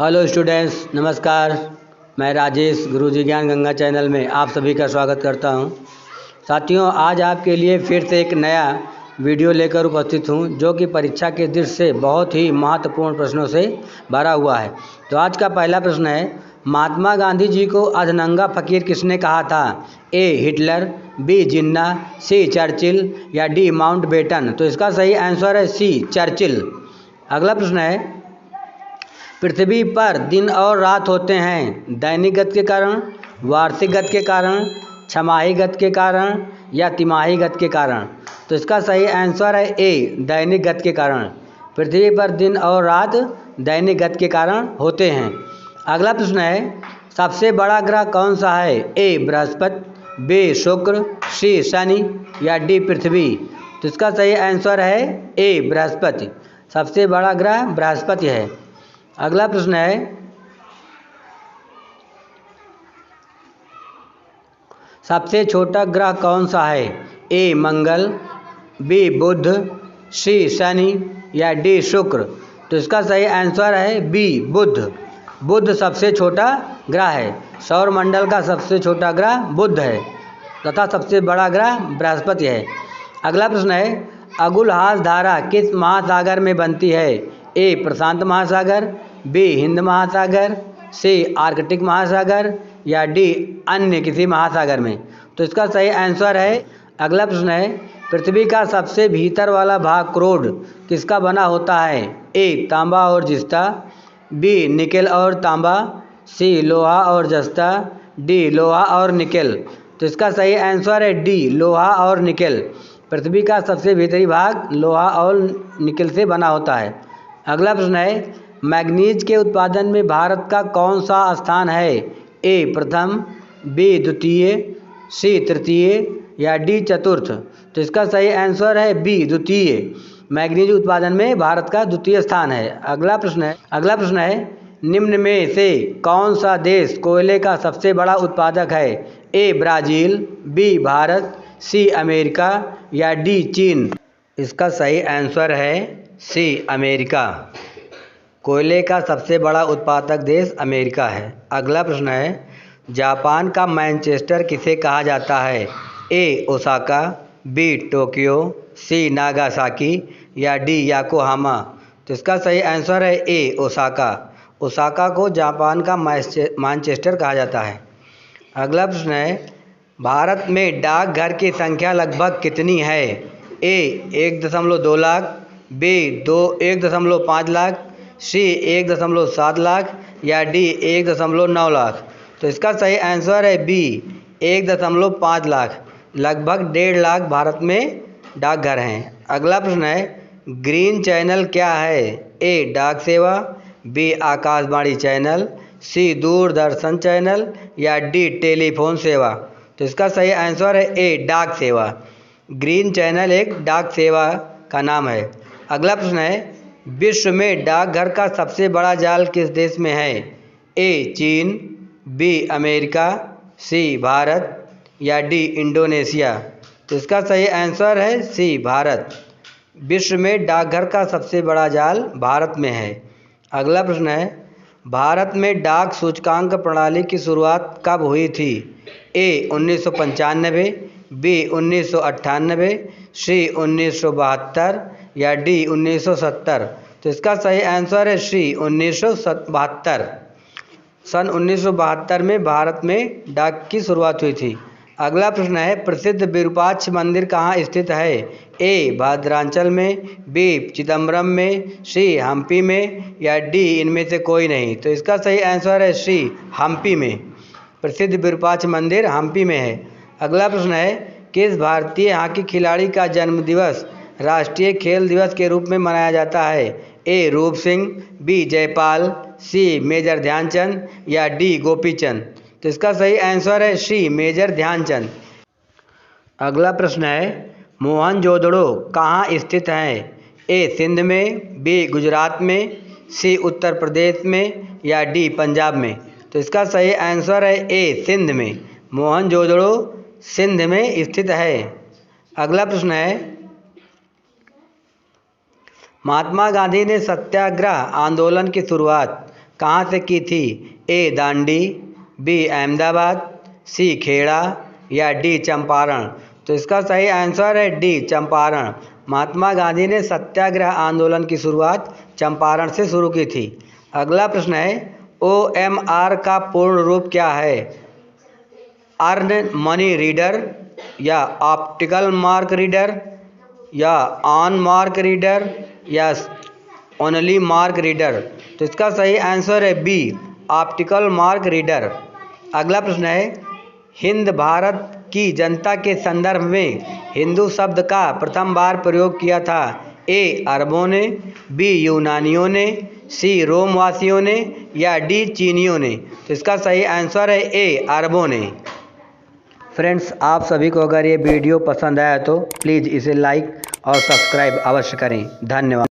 Hello students, नमस्कार। मैं राजेश गुरुजी ज्ञान गंगा चैनल में आप सभी का स्वागत करता हूं। साथियों, आज आपके लिए फिर से एक नया वीडियो लेकर उपस्थित हूं जो कि परीक्षा के दृष्टि से बहुत ही महत्वपूर्ण प्रश्नों से भरा हुआ है। तो आज का पहला प्रश्न है, महात्मा गांधी जी को अधनंगा फकीर किसने कहा था? A Hitler, B Jinnah, C Churchill या डी माउंटबेटन। तो इसका सही आंसर है सी चर्चिल। अगला प्रश्न है, पृथ्वी पर दिन और रात होते हैं दैनिक गति के कारण, वार्षिक गति के कारण, छमाही गति के कारण या तिमाही गति के कारण। तो इसका सही आंसर है ए दैनिक गति के कारण। पृथ्वी पर दिन और रात दैनिक गति के कारण होते हैं। अगला प्रश्न है, सबसे बड़ा ग्रह कौन सा है? ए बृहस्पति, बी शुक्र, सी शनि या डी पृथ्वी। तो इसका सही आंसर है ए बृहस्पति। सबसे बड़ा ग्रह बृहस्पति है। अगला प्रश्न है, सबसे छोटा ग्रह कौन सा है? ए मंगल, बी बुध, सी शनि या डी शुक्र। तो इसका सही आंसर है बी बुध। बुध सबसे छोटा ग्रह है। सौर मंडल का सबसे छोटा ग्रह बुध है तथा सबसे बड़ा ग्रह बृहस्पति है। अगला प्रश्न है, अगुलहास धारा किस महासागर में बनती है? ए प्रशांत महासागर, बी हिंद महासागर, सी आर्कटिक महासागर या डी अन्य किसी महासागर में। तो इसका सही आंसर है। अगला प्रश्न है, पृथ्वी का सबसे भीतर वाला भाग क्रोड किसका बना होता है? ए तांबा और जिस्ता, बी निकेल और तांबा, सी लोहा और जस्ता, डी लोहा और निकेल। तो इसका सही आंसर है डी लोहा और निकेल। पृथ्वी का सबसे भीतरी भाग लोहा और निकेल से बना होता है। अगला प्रश्न है, मैग्नीज के उत्पादन में भारत का कौन सा स्थान है? ए प्रथम, बी द्वितीय, सी तृतीय या डी चतुर्थ। तो इसका सही आंसर है बी द्वितीय। मैग्नीज उत्पादन में भारत का द्वितीय स्थान है। अगला प्रश्न है, निम्न में से कौन सा देश कोयले का सबसे बड़ा उत्पादक है? A Brazil, B Bharat, C America या डी चीन। इसका सही आंसर है सी अमेरिका। कोयले का सबसे बड़ा उत्पादक देश अमेरिका है। अगला प्रश्न है, जापान का मैनचेस्टर किसे कहा जाता है? ए ओसाका, बी टोक्यो, सी नागासाकी या डी याकोहामा। तो इसका सही आंसर है ए ओसाका। ओसाका को जापान का मैनचेस्टर कहा जाता है। अगला प्रश्न है, भारत में डाकघर की संख्या लगभग कितनी है? ए 1.2 लाख, बी 1.5 लाख, सी 1.7 लाख या डी 1.9 लाख। तो इसका सही आंसर है बी 1.5 लाख। लगभग 1.5 लाख भारत में डाकघर हैं। अगला प्रश्न है, ग्रीन चैनल क्या है? ए डाक सेवा, बी आकाशवाणी चैनल, सी दूरदर्शन चैनल या डी टेलीफोन सेवा। तो इसका सही आंसर है ए डाक सेवा। ग्रीन चैनल एक डाक सेवा का नाम है। अगला प्रश्न है, विश्व में डाकघर का सबसे बड़ा जाल किस देश में है? ए चीन, बी अमेरिका, सी भारत या डी इंडोनेशिया। तो इसका सही आंसर है सी भारत। विश्व में डाकघर का सबसे बड़ा जाल भारत में है। अगला प्रश्न है, भारत में डाक सूचकांक प्रणाली की शुरुआत कब हुई थी? ए 1995, बी 1998, सी 1972 या डी 1970। तो इसका सही आंसर है सी 1972। सन 1972 में भारत में डाक की शुरुआत हुई थी। अगला प्रश्न है, प्रसिद्ध विरूपाक्ष मंदिर कहाँ स्थित है? ए भद्रांचल में, बी चिदम्बरम में, सी हम्पी में या डी इनमें से कोई नहीं। तो इसका सही आंसर है सी हम्पी में। प्रसिद्ध विरूपाक्ष मंदिर हम्पी में है। अगला प्रश्न है, किस भारतीय हॉकी खिलाड़ी का जन्मदिवस राष्ट्रीय खेल दिवस के रूप में मनाया जाता है? A Roop Singh, B Jaipal, C major Dhyanchand या डी गोपीचंद। तो इसका सही आंसर है सी मेजर ध्यानचंद। अगला प्रश्न है, मोहनजोदड़ो कहाँ स्थित है? ए सिंध में, बी गुजरात में, सी उत्तर प्रदेश में या डी पंजाब में। तो इसका सही आंसर है ए सिंध में। मोहनजोदड़ो सिंध में स्थित है। अगला प्रश्न है, महात्मा गांधी ने सत्याग्रह आंदोलन की शुरुआत कहाँ से की थी? ए दांडी, बी अहमदाबाद, सी खेड़ा या डी चंपारण। तो इसका सही आंसर है डी चंपारण। महात्मा गांधी ने सत्याग्रह आंदोलन की शुरुआत चंपारण से शुरू की थी। अगला प्रश्न है OMR का पूर्ण रूप क्या है? अर्न मनी रीडर या ऑप्टिकल मार्क रीडर या ऑन मार्क रीडर या ओनली मार्क रीडर। तो इसका सही आंसर है बी ऑप्टिकल मार्क रीडर। अगला प्रश्न है हिंद भारत की जनता के संदर्भ में हिंदू शब्द का प्रथम बार प्रयोग किया था? ए अरबों ने, बी यूनानियों ने, सी रोमवासियों ने या डी चीनियों ने। तो इसका सही आंसर है ए अरबों ने। फ्रेंड्स, आप सभी को अगर ये वीडियो पसंद आया तो प्लीज़ इसे लाइक और सब्सक्राइब अवश्य करें। धन्यवाद।